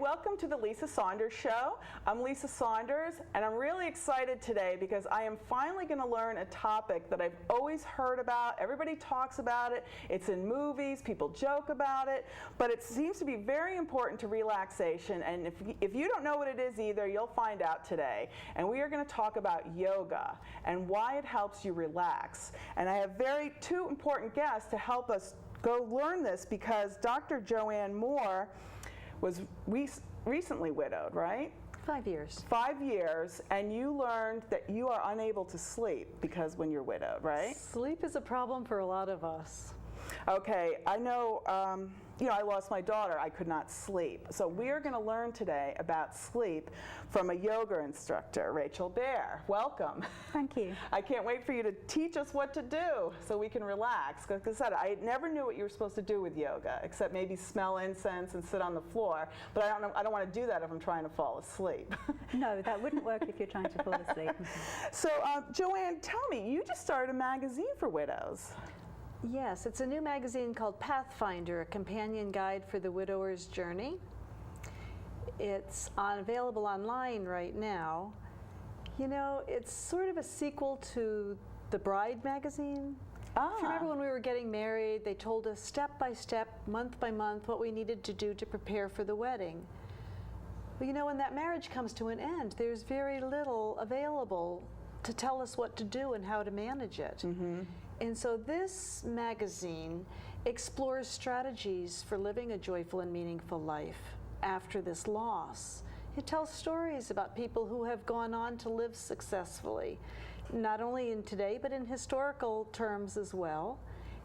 welcome to the Lisa Saunders Show. I'm Lisa Saunders, and I'm really excited today because I am finally going to learn a topic that I've always heard about. Everybody talks about it. It's in movies. People joke about it. But it seems to be very important to relaxation, and if you don't know what it is either, you'll find out today. And we are going to talk about yoga and why it helps you relax. And I have two important guests to help us go learn this, because Dr. Joanne Moore was recently widowed, right? 5 years. 5 years, and you learned that you are unable to sleep because when you're widowed, right? Sleep is a problem for a lot of us. Okay, I know, I lost my daughter. I could not sleep. So we are going to learn today about sleep from a yoga instructor, Baer. Welcome. Thank you. I can't wait for you to teach us what to do so we can relax. Like I said, I never knew what you were supposed to do with yoga, except maybe smell incense and sit on the floor. But I don't want to do that if I'm trying to fall asleep. No, that wouldn't work if you're trying to fall asleep. So, Joanne, tell me, you just started a magazine for widows. Yes, it's a new magazine called Pathfinder, a companion guide for the widower's journey. It's available online right now. You know, it's sort of a sequel to the Bride magazine. If you remember when we were getting married, they told us step by step, month by month, what we needed to do to prepare for the wedding. Well, you know, when that marriage comes to an end, there's very little available to tell us what to do and how to manage it. Mm-hmm. And so this magazine explores strategies for living a joyful and meaningful life after this loss. It tells stories about people who have gone on to live successfully, not only in today, but in historical terms as well.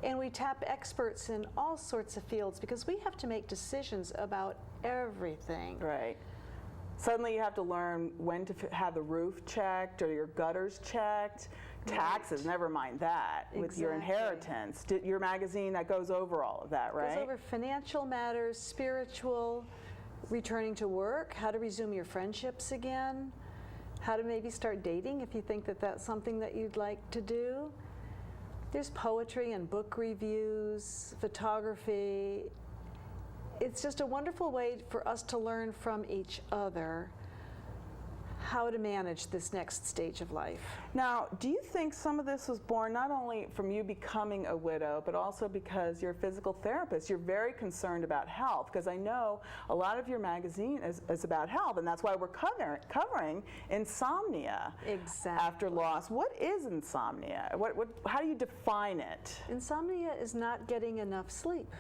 And we tap experts in all sorts of fields because we have to make decisions about everything. Right. Suddenly you have to learn when to have the roof checked or your gutters checked. Taxes, never mind that, with your inheritance. Your magazine, that goes over all of that, right? Goes over financial matters, spiritual, returning to work, how to resume your friendships again, how to maybe start dating if you think that that's something that you'd like to do. There's poetry and book reviews, photography. It's just a wonderful way for us to learn from each other how to manage this next stage of life. Now, do you think some of this was born not only from you becoming a widow, but also because you're a physical therapist? You're very concerned about health, because I know a lot of your magazine is about health, and that's why we're covering insomnia. Exactly. After loss. What is insomnia? How do you define it? Insomnia is not getting enough sleep.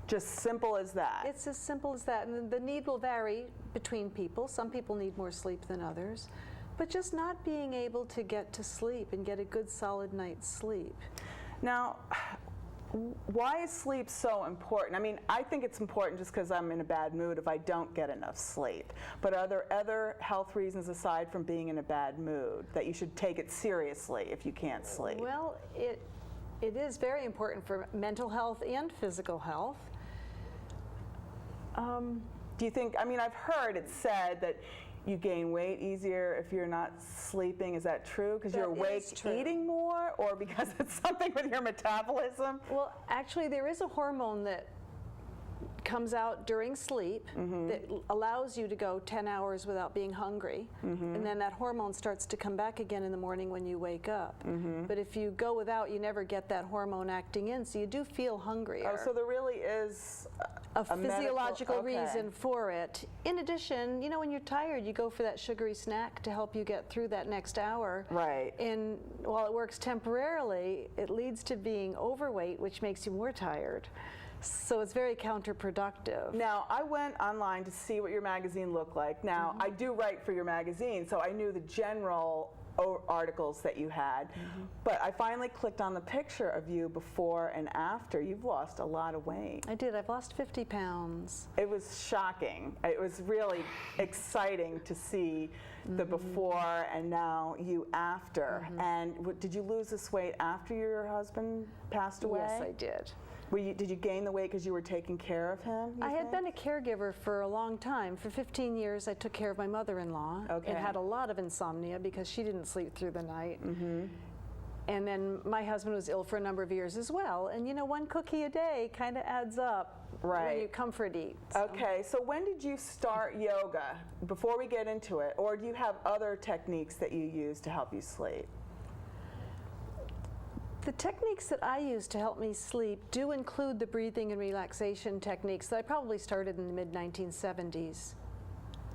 Just simple as that. It's as simple as that. And the need will vary between people. Some people need more sleep than others. But just not being able to get to sleep and get a good solid night's sleep. Now, why is sleep so important? I mean, I think it's important just because I'm in a bad mood if I don't get enough sleep. But are there other health reasons aside from being in a bad mood that you should take it seriously if you can't sleep? Well, it is very important for mental health and physical health. Do you think, I mean, I've heard it said that you gain weight easier if you're not sleeping. Is that true? Because you're awake eating more, or because it's something with your metabolism? Well, actually, there is a hormone that comes out during sleep that allows you to go 10 hours without being hungry, and then that hormone starts to come back again in the morning when you wake up. But if you go without, you never get that hormone acting in, so you do feel hungrier. Oh, so there really is a physiological reason for it. In addition, you know, when you're tired, you go for that sugary snack to help you get through that next hour. Right. And while it works temporarily, it leads to being overweight, which makes you more tired. So it's very counterproductive. Now, I went online to see what your magazine looked like. Now, I do write for your magazine, so I knew the general articles that you had. But I finally clicked on the picture of you before and after. You've lost a lot of weight. I did. I've lost 50 pounds. It was shocking. It was really exciting to see the before and now you after. And did you lose this weight after your husband passed away? Yes, I did. Did you gain the weight because you were taking care of him? I had been a caregiver for a long time. For 15 years, I took care of my mother-in-law and had a lot of insomnia because she didn't sleep through the night. And then my husband was ill for a number of years as well. And you know, one cookie a day kind of adds up when you comfort eat. So. Okay, so when did you start yoga? Before we get into it, or do you have other techniques that you use to help you sleep? The techniques that I use to help me sleep do include the breathing and relaxation techniques that I probably started in the mid-1970s.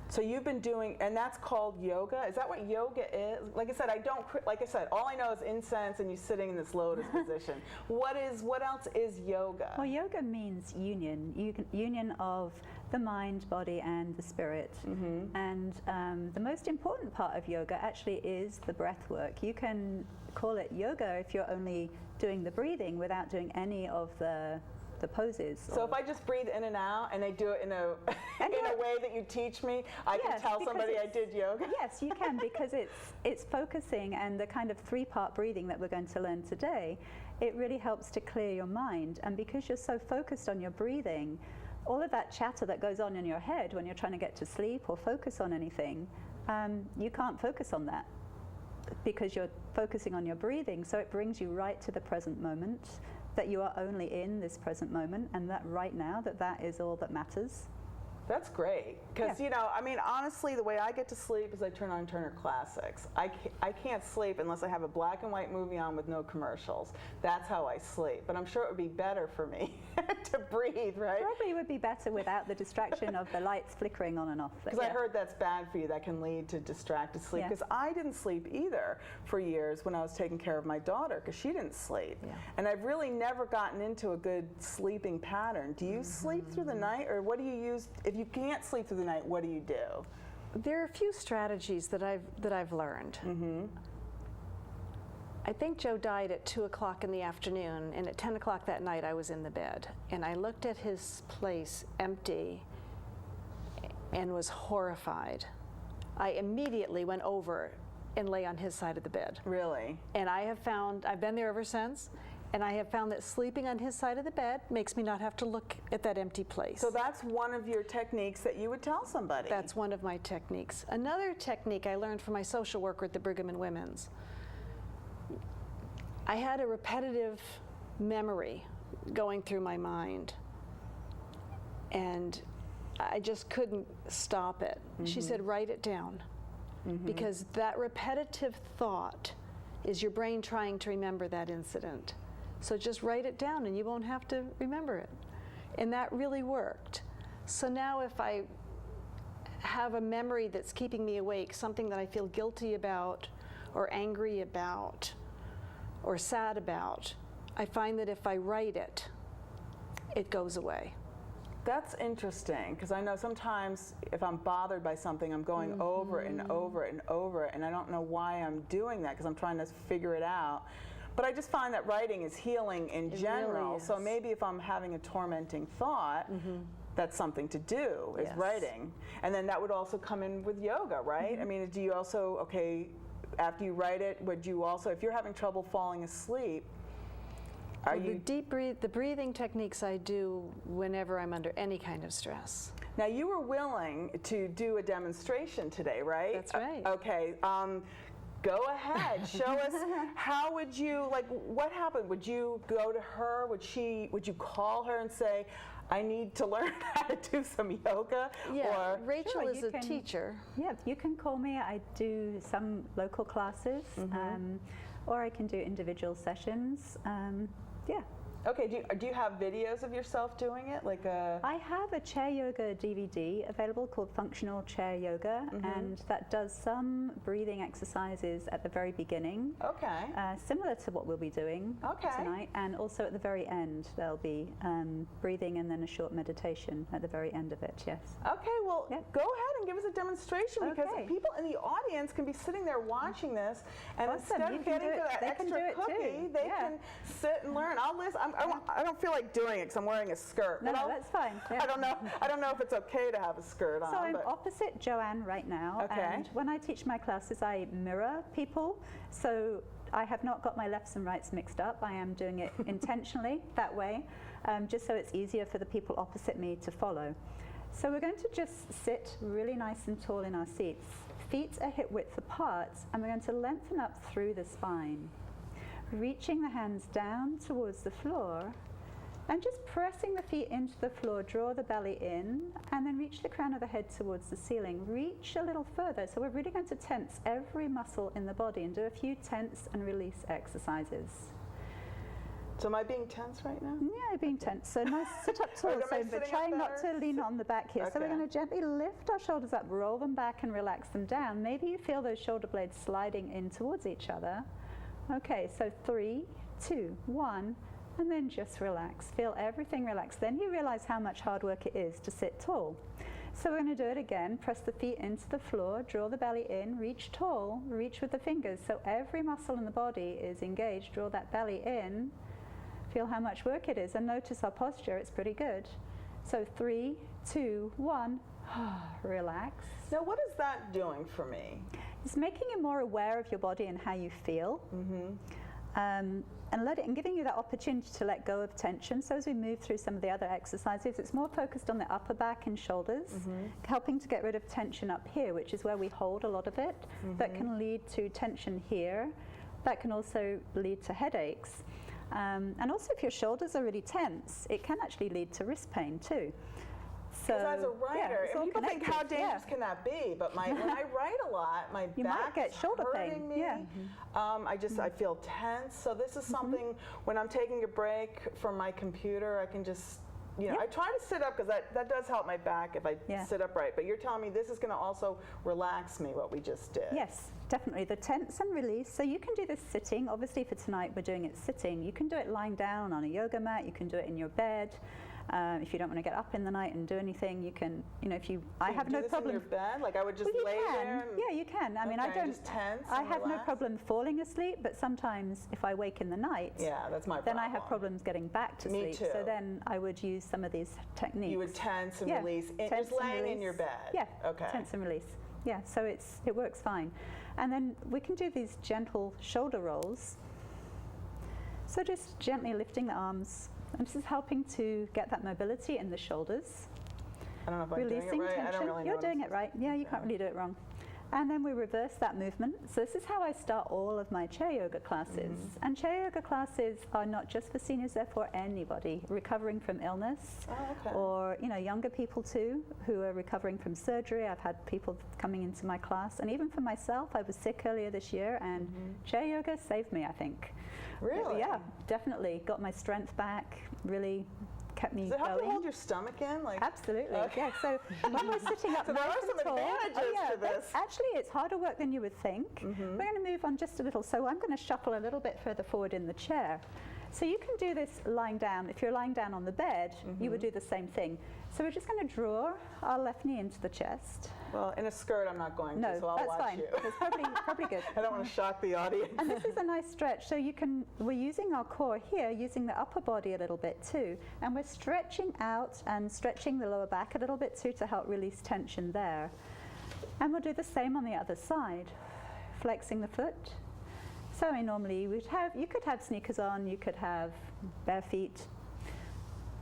So you've been doing, and that's called yoga? Is that what yoga is? Like I said, all I know is incense and you sitting in this lotus position. What else is yoga? Well, yoga means union, union of the mind, body, and the spirit. And the most important part of yoga actually is the breath work. You can call it yoga if you're only doing the breathing without doing any of the poses. So if I just breathe in and out and they do it in a way that you teach me, I can tell somebody I did yoga? Yes, you can, because it's focusing, and the kind of three-part breathing that we're going to learn today, it really helps to clear your mind. And because you're so focused on your breathing, all of that chatter that goes on in your head when you're trying to get to sleep or focus on anything, you can't focus on that because you're focusing on your breathing. So it brings you right to the present moment, that you are only in this present moment, and that right now that is all that matters. That's great, because you know, I mean, honestly, the way I get to sleep is I turn on Turner Classics. I can't sleep unless I have a black and white movie on with no commercials. That's how I sleep. But I'm sure it would be better for me to breathe, right? Probably would be better without the distraction of the lights flickering on and off. Because I heard that's bad for you. That can lead to distracted sleep. Because I didn't sleep either for years when I was taking care of my daughter, because she didn't sleep. And I've really never gotten into a good sleeping pattern. Do you sleep through the night, or what do you use? If you can't sleep through the night, what do you do? There are a few strategies that I've learned. I think Joe died at 2 o'clock in the afternoon, and at 10 o'clock that night I was in the bed, and I looked at his place empty and was horrified. I immediately went over and lay on his side of the bed. Really? And I've been there ever since, and I have found that sleeping on his side of the bed makes me not have to look at that empty place. So that's one of your techniques that you would tell somebody? That's one of my techniques. Another technique I learned from my social worker at the Brigham and Women's. I had a repetitive memory going through my mind, and I just couldn't stop it. She said, write it down, because that repetitive thought is your brain trying to remember that incident. So just write it down and you won't have to remember it. And that really worked. So now if I have a memory that's keeping me awake, something that I feel guilty about or angry about or sad about, I find that if I write it, it goes away. That's interesting, because I know sometimes if I'm bothered by something, I'm going over and over and over it, and I don't know why I'm doing that, because I'm trying to figure it out. But I just find that writing is healing in general. Really is. So maybe if I'm having a tormenting thought, that's something to do, is writing. And then that would also come in with yoga, right? I mean, do you also, after you write it, would you also, if you're having trouble falling asleep, the breathing techniques I do whenever I'm under any kind of stress. Now, you were willing to do a demonstration today, right? That's right. Okay. Go ahead. Show us, how would you, what happened? Would you go to her? Would you call her and say, I need to learn how to do some yoga? Yeah, or, Rachel is a teacher. Yeah, you can call me. I do some local classes, or I can do individual sessions. Yeah. Okay, do you have videos of yourself doing it? I have a chair yoga DVD available called Functional Chair Yoga, and that does some breathing exercises at the very beginning. Okay. Similar to what we'll be doing tonight, and also at the very end there'll be breathing and then a short meditation at the very end of it, yes. Okay, well, go ahead and give us a demonstration, because people in the audience can be sitting there watching this, and instead of getting to that extra cookie, they can sit and learn. I'll listen. I don't feel like doing it because I'm wearing a skirt. No, that's fine. I don't know if it's okay to have a skirt on. So I'm opposite Joanne right now, and when I teach my classes, I mirror people. So I have not got my lefts and rights mixed up. I am doing it intentionally that way, just so it's easier for the people opposite me to follow. So we're going to just sit really nice and tall in our seats. Feet are hip width apart, and we're going to lengthen up through the spine. reaching the hands down towards the floor, and just pressing the feet into the floor, draw the belly in, and then reach the crown of the head towards the ceiling. Reach a little further. So we're really going to tense every muscle in the body and do a few tense and release exercises. So am I being tense right now? Yeah, being tense. So nice, sit up tall, but trying not to lean on the back here. So we're going to gently lift our shoulders up, roll them back and relax them down. Maybe you feel those shoulder blades sliding in towards each other. Okay, so 3, 2, 1, and then just relax. Feel everything relax. Then you realize how much hard work it is to sit tall. So we're going to do it again. Press the feet into the floor, draw the belly in, reach tall, reach with the fingers. So every muscle in the body is engaged. Draw that belly in. Feel how much work it is, and notice our posture. It's pretty good. So 3, 2, 1, relax. Now, what is that doing for me? It's making you more aware of your body and how you feel, and giving you that opportunity to let go of tension. So as we move through some of the other exercises, it's more focused on the upper back and shoulders, helping to get rid of tension up here, which is where we hold a lot of it. That can lead to tension here. That can also lead to headaches. And also, if your shoulders are really tense, it can actually lead to wrist pain too. So, because as a writer, and people think, how dangerous can that be? But when I write a lot, my you might get shoulder hurting pain. me. Yeah. I feel tense. So this is something, when I'm taking a break from my computer, I can just, I try to sit up, because that does help my back if I sit upright. But you're telling me this is going to also relax me, what we just did. Yes, definitely. The tense and release. So you can do this sitting. Obviously, for tonight, we're doing it sitting. You can do it lying down on a yoga mat. You can do it in your bed. If you don't want to get up in the night and do anything, you can, I have no problem. In your bed? Like I would just lay there? Yeah, you can. I mean, I don't. Just tense I have relax? no problem falling asleep, but sometimes if I wake in the night, that's my problem. Then I have problems getting back to Me sleep. too. So then I would use some of these techniques. You would tense and release, just laying in your bed. Yeah. Okay. Tense and release. Yeah. So it works fine, and then we can do these gentle shoulder rolls. So just gently lifting the arms. And this is helping to get that mobility in the shoulders. I don't know if I'm doing it right. Tension. I don't really know. You're doing it right. Yeah, you can't really do it wrong. And then we reverse that movement. So this is how I start all of my chair yoga classes. And chair yoga classes are not just for seniors, they're for anybody recovering from illness, or younger people too who are recovering from surgery. I've had people coming into my class, and even for myself, I was sick earlier this year, and chair yoga saved me, I think. Really? Yeah, definitely. Got my strength back, really kept me Does it help going. you hold your stomach in? Absolutely, Okay. yeah. So when we're sitting up So nice there are and some tall, advantages to this. Actually, it's harder work than you would think. We're going to move on just a little. So I'm going to shuffle a little bit further forward in the chair. So you can do this lying down. If you're lying down on the bed, you would do the same thing. So we're just going to draw our left knee into the chest. Well, in a skirt, I'm not going to, so I'll that's watch fine. you. That's probably good. I don't want to shock the audience. And this is a nice stretch. So we're using our core here, using the upper body a little bit too. And we're stretching out and stretching the lower back a little bit too to help release tension there. And we'll do the same on the other side, flexing the foot. So normally you could have sneakers on, you could have bare feet,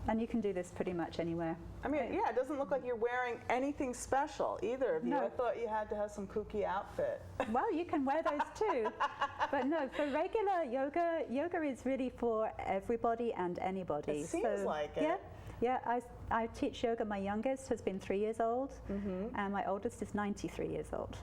and you can do this pretty much anywhere. I mean, it doesn't look like you're wearing anything special, either of you. No. I thought you had to have some kooky outfit. Well, you can wear those too. But no, for regular yoga is really for everybody and anybody. It seems like it. Yeah, I teach yoga. My youngest has been 3 years old, and my oldest is 93 years old.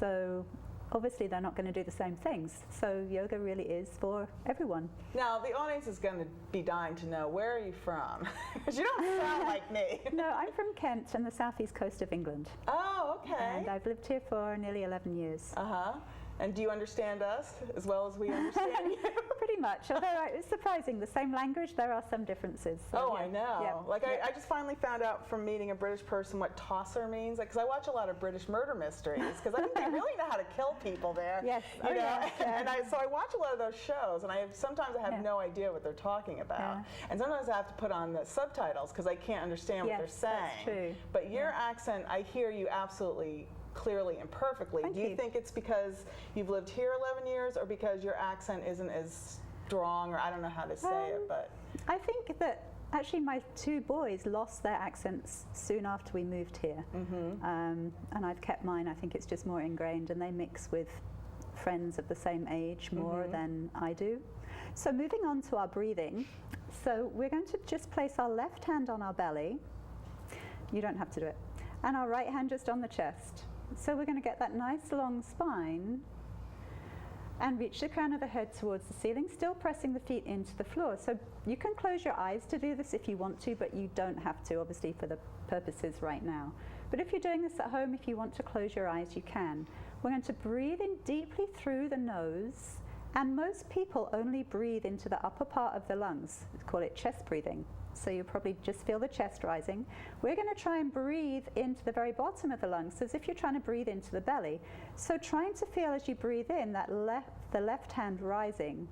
So obviously they're not going to do the same things. So yoga really is for everyone. Now, the audience is going to be dying to know, where are you from? Because you don't sound like me. No, I'm from Kent and the southeast coast of England. Oh, okay. And I've lived here for nearly 11 years. Uh-huh. And do you understand us as well as we understand you? Pretty much. Although it's surprising, the same language, there are some differences. So, I know. Yeah. Like I just finally found out from meeting a British person what tosser means. Because I watch a lot of British murder mysteries. Because I think they really know how to kill people there. Yes. You know? Yeah. And so I watch a lot of those shows, and sometimes I have no idea what they're talking about. Yeah. And sometimes I have to put on the subtitles because I can't understand what they're saying. That's true. But your accent, I hear you absolutely clearly and perfectly. Thank Do you you. think it's because you've lived here 11 years, or because your accent isn't as strong, or I don't know how to say it, but I think that actually my 2 boys lost their accents soon after we moved here. And I've kept mine. I think it's just more ingrained, and they mix with friends of the same age more than I do. So moving on to our breathing. So we're going to just place our left hand on our belly. You don't have to do it. And our right hand just on the chest. So we're going to get that nice long spine and reach the crown of the head towards the ceiling, still pressing the feet into the floor. So you can close your eyes to do this if you want to, but you don't have to, obviously, for the purposes right now. But if you're doing this at home, if you want to close your eyes, you can. We're going to breathe in deeply through the nose, and most people only breathe into the upper part of the lungs. We call it chest breathing. So you probably just feel the chest rising. We're going to try and breathe into the very bottom of the lungs, as if you're trying to breathe into the belly. So trying to feel as you breathe in that the left hand rising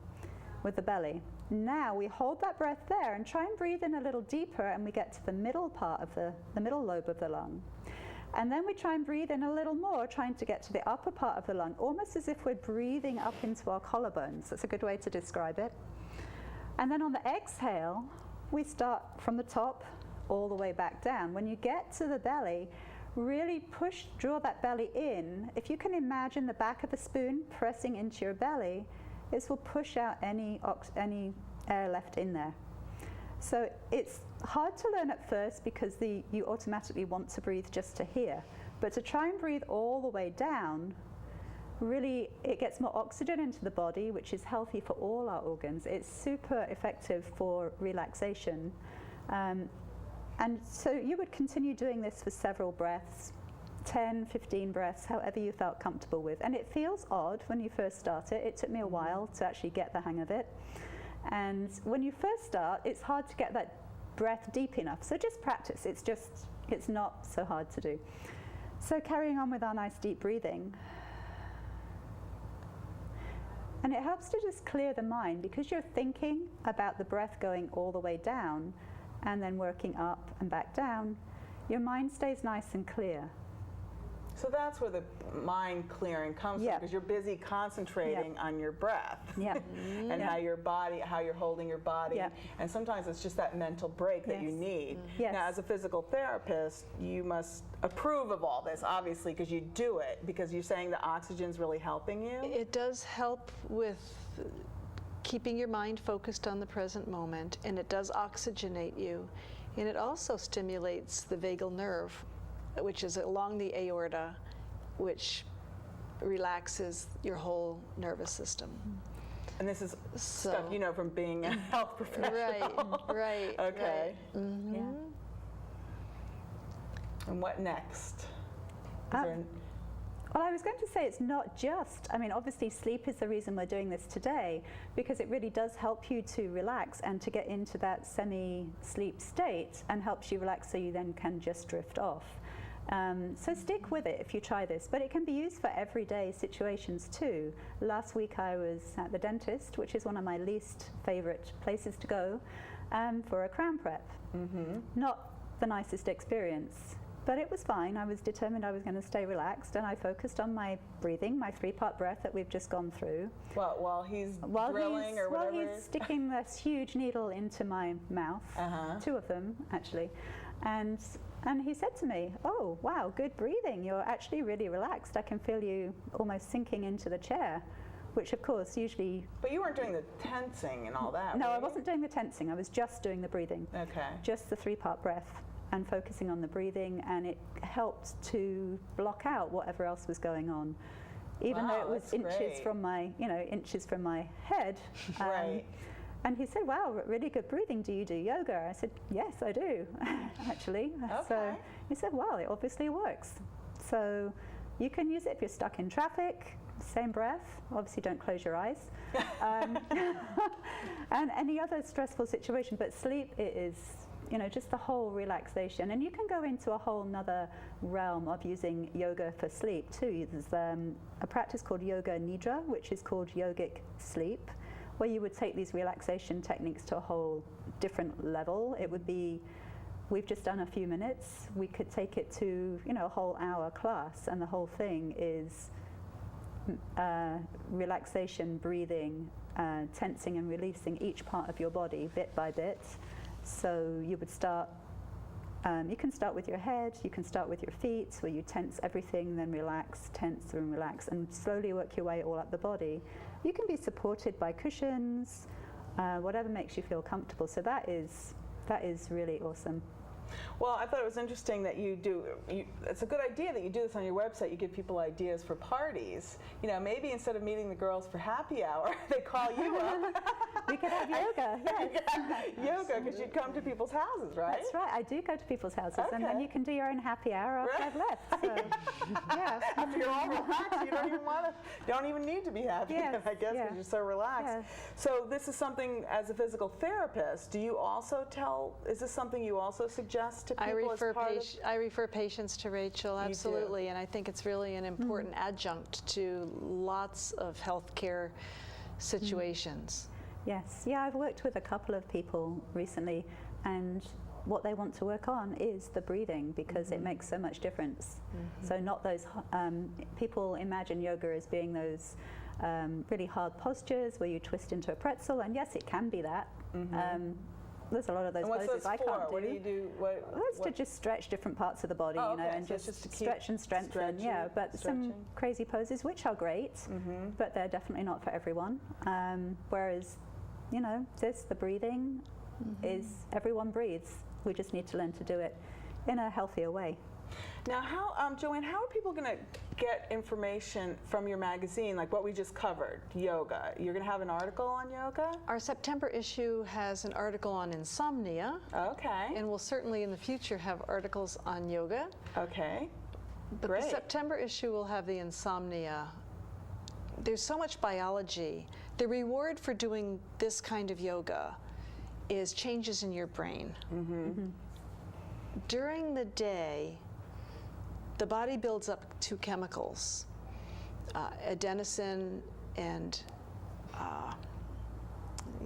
with the belly. Now we hold that breath there and try and breathe in a little deeper, and we get to the middle part of the middle lobe of the lung. And then we try and breathe in a little more, trying to get to the upper part of the lung, almost as if we're breathing up into our collarbones. That's a good way to describe it. And then on the exhale, we start from the top all the way back down. When you get to the belly, really draw that belly in. If you can imagine the back of a spoon pressing into your belly, this will push out any air left in there. So it's hard to learn at first because you automatically want to breathe just to here. But to try and breathe all the way down, really it gets more oxygen into the body, which is healthy for all our organs. It's super effective for relaxation. And so you would continue doing this for several breaths, 10, 15 breaths, however you felt comfortable with. And it feels odd when you first start it. It took me a while to actually get the hang of it. And when you first start, it's hard to get that breath deep enough. So just practice. It's not so hard to do. So carrying on with our nice deep breathing. And it helps to just clear the mind, because you're thinking about the breath going all the way down and then working up and back down. Your mind stays nice and clear. So that's where the mind clearing comes from, because you're busy concentrating on your breath and how you're holding your body. And sometimes it's just that mental break that you need. Now, as a physical therapist, you must approve of all this, obviously, because you do it, because you're saying the oxygen's really helping you. It does help with keeping your mind focused on the present moment, and it does oxygenate you. And it also stimulates the vagal nerve, which is along the aorta, which relaxes your whole nervous system. And this is stuff you know from being a health professional. Right. Okay. Right. Mm-hmm. Yeah. And what next? Well, I was going to say it's not just, obviously sleep is the reason we're doing this today, because it really does help you to relax and to get into that semi-sleep state, and helps you relax so you then can just drift off. So stick with it if you try this, but it can be used for everyday situations too. Last week I was at the dentist, which is one of my least favorite places to go, for a crown prep. Not the nicest experience, but it was fine. I was determined I was going to stay relaxed, and I focused on my breathing, my 3-part breath that we've just gone through. While he's drilling or whatever? While he's sticking this huge needle into my mouth, 2 of them actually, and he said to me, "Oh, wow, good breathing. You're actually really relaxed. I can feel you almost sinking into the chair," which of course usually... But you weren't doing the tensing and all that, No, were I you? wasn't doing the tensing. I was just doing the breathing. Okay. Just the 3-part breath and focusing on the breathing, and it helped to block out whatever else was going on. Even though it was inches from my head. Right. And he said, "Wow, really good breathing. Do you do yoga?" I said, "Yes, I do, actually." So he said, "Well, it obviously works. So you can use it if you're stuck in traffic, same breath. Obviously don't close your eyes. And any other stressful situation, but sleep, it is, just the whole relaxation. And you can go into a whole nother realm of using yoga for sleep too. There's a practice called yoga nidra, which is called yogic sleep, where you would take these relaxation techniques to a whole different level. It would be, we've just done a few minutes, we could take it to, a whole hour class, and the whole thing is relaxation, breathing, tensing and releasing each part of your body bit by bit. So you would start, you can start with your head, you can start with your feet, where you tense everything, then relax, tense and relax, and slowly work your way all up the body. You can be supported by cushions, whatever makes you feel comfortable. So that is really awesome. Well, I thought it was interesting that it's a good idea that you do this on your website. You give people ideas for parties. You know, maybe instead of meeting the girls for happy hour, they call you up. We could have yoga, yes. Yoga, because you'd come to people's houses, right? That's right. I do go to people's houses, and then Okay. you can do your own happy hour after I've left. So, yeah. After you're all relaxed, you don't even need to be happy, Yes, I guess, because yeah. you're so relaxed. Yes. So this is something, as a physical therapist, do you also is this something you also suggest to people I refer patients to Rachel, absolutely, and I think it's really an important adjunct to lots of healthcare situations. Yes. Yeah, I've worked with a couple of people recently, and what they want to work on is the breathing, because it makes so much difference. So not those, people imagine yoga as being those really hard postures where you twist into a pretzel, and yes, it can be that. There's a lot of those And what's poses this I for? can't do. What do you do? That's to just stretch different parts of the body, Oh, you know, okay. and So it's just just to keep stretch and strengthen. Yeah, stretching, but some stretching. crazy poses, which are great, but they're definitely not for everyone. Whereas, you know, the breathing is, everyone breathes. We just need to learn to do it in a healthier way. Now, Joanne, how are people going to get information from your magazine, like what we just covered, yoga? You're going to have an article on yoga? Our September issue has an article on insomnia, Okay. and we'll certainly in the future have articles on yoga. Okay. But Great. the September issue will have the insomnia. There's so much biology. The reward for doing this kind of yoga is changes in your brain. During the day, the body builds up two chemicals, adenosine and,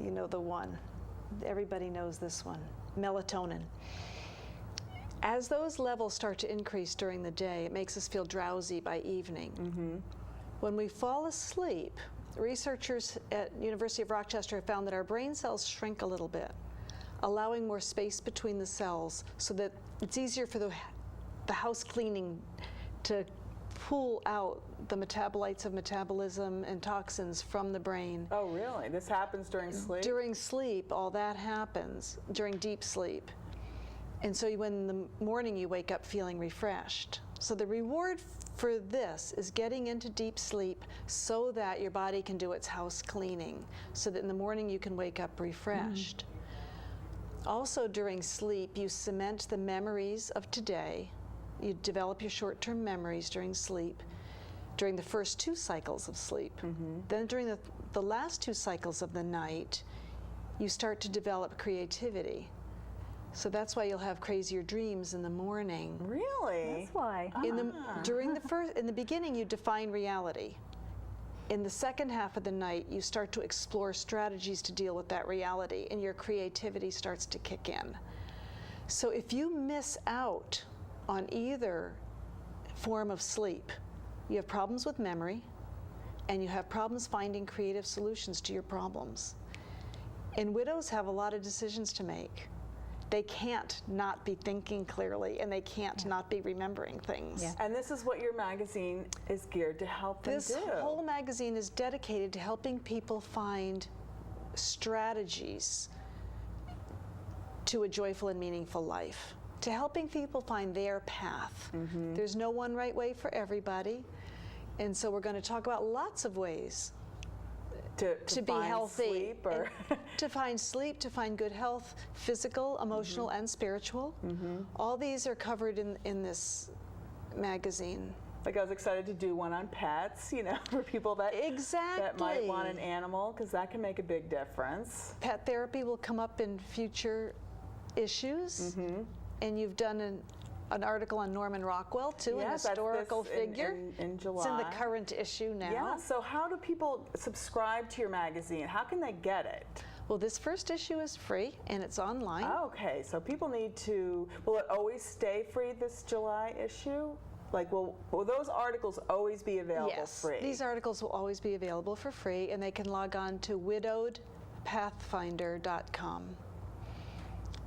you know the one, everybody knows this one, melatonin. As those levels start to increase during the day, it makes us feel drowsy by evening. When we fall asleep, researchers at University of Rochester have found that our brain cells shrink a little bit, allowing more space between the cells so that it's easier for the house cleaning to pull out the metabolites of metabolism and toxins from the brain. Oh, really? This happens during sleep? During sleep, all that happens, during deep sleep. And so when in the morning you wake up feeling refreshed. So the reward for this is getting into deep sleep so that your body can do its house cleaning, so that in the morning you can wake up refreshed. Also during sleep, you cement the memories of today. You develop your short-term memories during sleep, during the first 2 cycles of sleep. Then during the last 2 cycles of the night, you start to develop creativity. So that's why you'll have crazier dreams in the morning. Really? That's why. In the beginning, you define reality. In the second half of the night, you start to explore strategies to deal with that reality, and your creativity starts to kick in. So if you miss out on either form of sleep, you have problems with memory, and you have problems finding creative solutions to your problems. And widows have a lot of decisions to make. They can't not be thinking clearly, and they can't not be remembering things. Yeah. And this is what your magazine is geared to help them do. This whole magazine is dedicated to helping people find strategies to a joyful and meaningful life, to helping people find their path. There's no one right way for everybody, and so we're going to talk about lots of ways to be find healthy, sleep or to find sleep, to find good health, physical, emotional, and spiritual. All these are covered in this magazine. Like I was excited to do one on pets, you know, for people that might want an animal, because that can make a big difference. Pet therapy will come up in future issues, and you've done an article on Norman Rockwell too, an historical figure. In July. It's in the current issue now. Yeah, so how do people subscribe to your magazine? How can they get it? Well, this first issue is free, and it's online. Okay, so people need to, will it always stay free, this July issue? Like, will those articles always be available Yes, free? these articles will always be available for free, and they can log on to widowedpathfinder.com.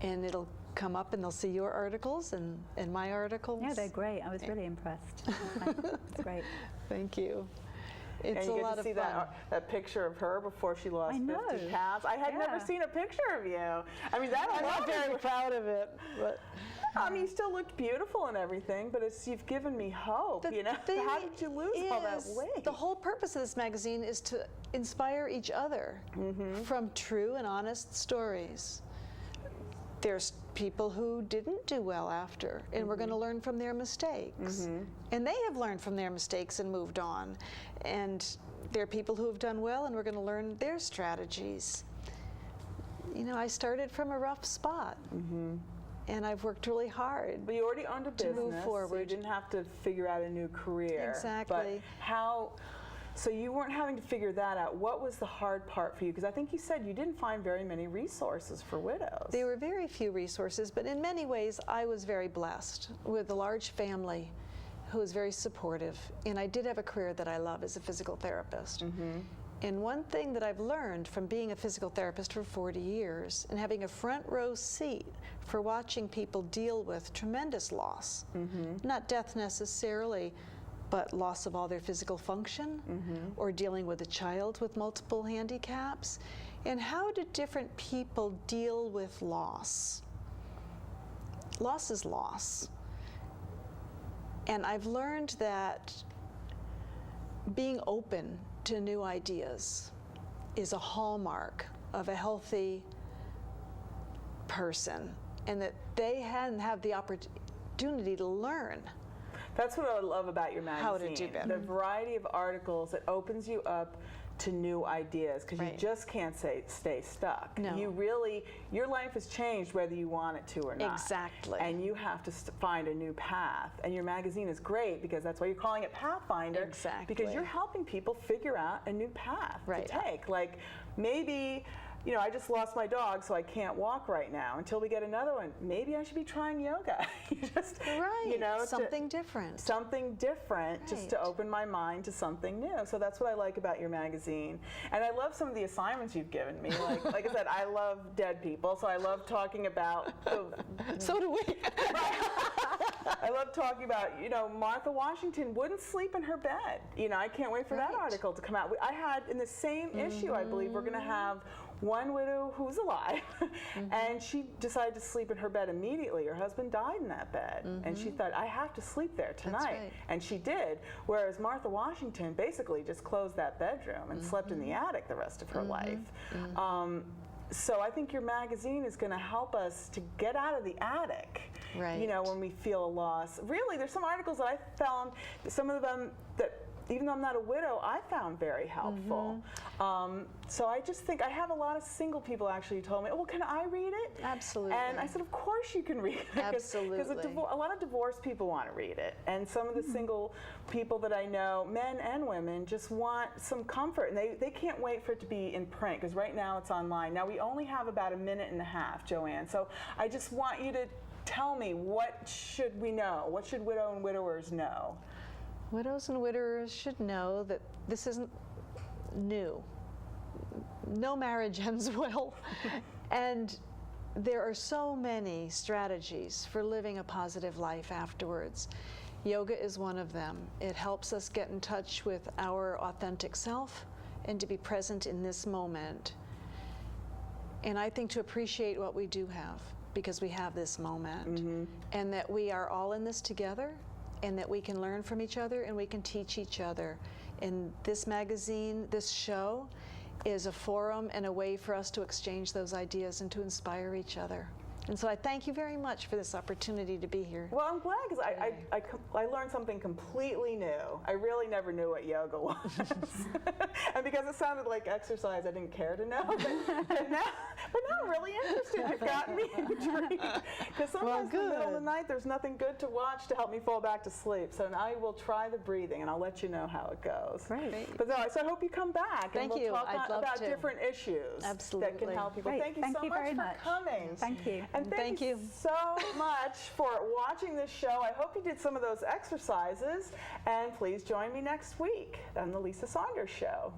And it'll come up, and they'll see your articles and my articles. Yeah, they're great. I was really impressed. It's great. Thank you. It's and you a get lot to of see fun. that picture of her before she lost I know. 50 pounds. I had never Yeah. seen a picture of you. I mean, that I'm alone not very proud of it, but I mean, you still looked beautiful and everything, but you've given me hope, the you know? thing How did you lose all that is, weight? the whole purpose of this magazine is to inspire each other from true and honest stories. There's people who didn't do well after, and we're going to learn from their mistakes. And they have learned from their mistakes and moved on. And there are people who have done well, and we're going to learn their strategies. You know, I started from a rough spot, and I've worked really hard. But you already owned a business, move so you forward. didn't have to figure out a new career. Exactly. But so you weren't having to figure that out. What was the hard part for you? Because I think you said you didn't find very many resources for widows. There were very few resources, but in many ways I was very blessed with a large family who was very supportive. And I did have a career that I love as a physical therapist. And one thing that I've learned from being a physical therapist for 40 years and having a front row seat for watching people deal with tremendous loss, not death necessarily, but loss of all their physical function, or dealing with a child with multiple handicaps. And how do different people deal with loss? Loss is loss. And I've learned that being open to new ideas is a hallmark of a healthy person, and that they hadn't have the opportunity to learn. That's what I love about your magazine. How to do better. The variety of articles that opens you up to new ideas, because you Right. just can't stay stuck. No. You really, your life has changed whether you want it to or not. Exactly. And you have to find a new path. And your magazine is great because that's why you're calling it Pathfinder. Exactly. Because you're helping people figure out a new path Right. to take. Like maybe, you know, I just lost my dog, so I can't walk right now until we get another one. Maybe I should be trying yoga. Just, Right, you know, something different. something different, just to Right. open my mind to something new. So that's what I like about your magazine. And I love some of the assignments you've given me. Like I said, I love dead people, so I love talking about So do we. I love talking about, you know, Martha Washington wouldn't sleep in her bed. You know, I can't wait for that Right. article to come out. I had in the same issue, I believe, we're going to have one widow who's alive, and she decided to sleep in her bed immediately. Her husband died in that bed, and she thought, I have to sleep there tonight. right. And she did, whereas Martha Washington basically just closed that bedroom and slept in the attic the rest of her life. So I think your magazine is going to help us to get out of the attic. Right. You know, when we feel a loss. Really, there's some articles that I found, some of them that, even though I'm not a widow, I found very helpful. So I just think, I have a lot of single people actually who told me, well, can I read it? Absolutely. And I said, of course you can read it. Absolutely. Because a lot of divorced people want to read it. And some of the single people that I know, men and women, just want some comfort. And they can't wait for it to be in print, because right now it's online. Now we only have about a minute and a half, Joanne. So I just want you to tell me, what should we know? What should widow and widowers know? Widows and widowers should know that this isn't new. No marriage ends well. And there are so many strategies for living a positive life afterwards. Yoga is one of them. It helps us get in touch with our authentic self and to be present in this moment. And I think to appreciate what we do have, because we have this moment, and that we are all in this together, and that we can learn from each other and we can teach each other. And this magazine, this show, is a forum and a way for us to exchange those ideas and to inspire each other. And so I thank you very much for this opportunity to be here. Well, I'm glad, because I learned something completely new. I really never knew what yoga was. And because it sounded like exercise, I didn't care to know. But now I'm really interested. You've gotten me intrigued. Because sometimes in the middle of the night, there's nothing good to watch to help me fall back to sleep. So now I will try the breathing, and I'll let you know how it goes. Great. But no, so I hope you come back, Thank and you. we'll talk I'd love about to. different issues that Absolutely. can help people. Great. Thank you Thank so you much very for much. coming. Thank you. And thank you so much for watching this show. I hope you did some of those exercises, and please join me next week on the Lisa Saunders Show.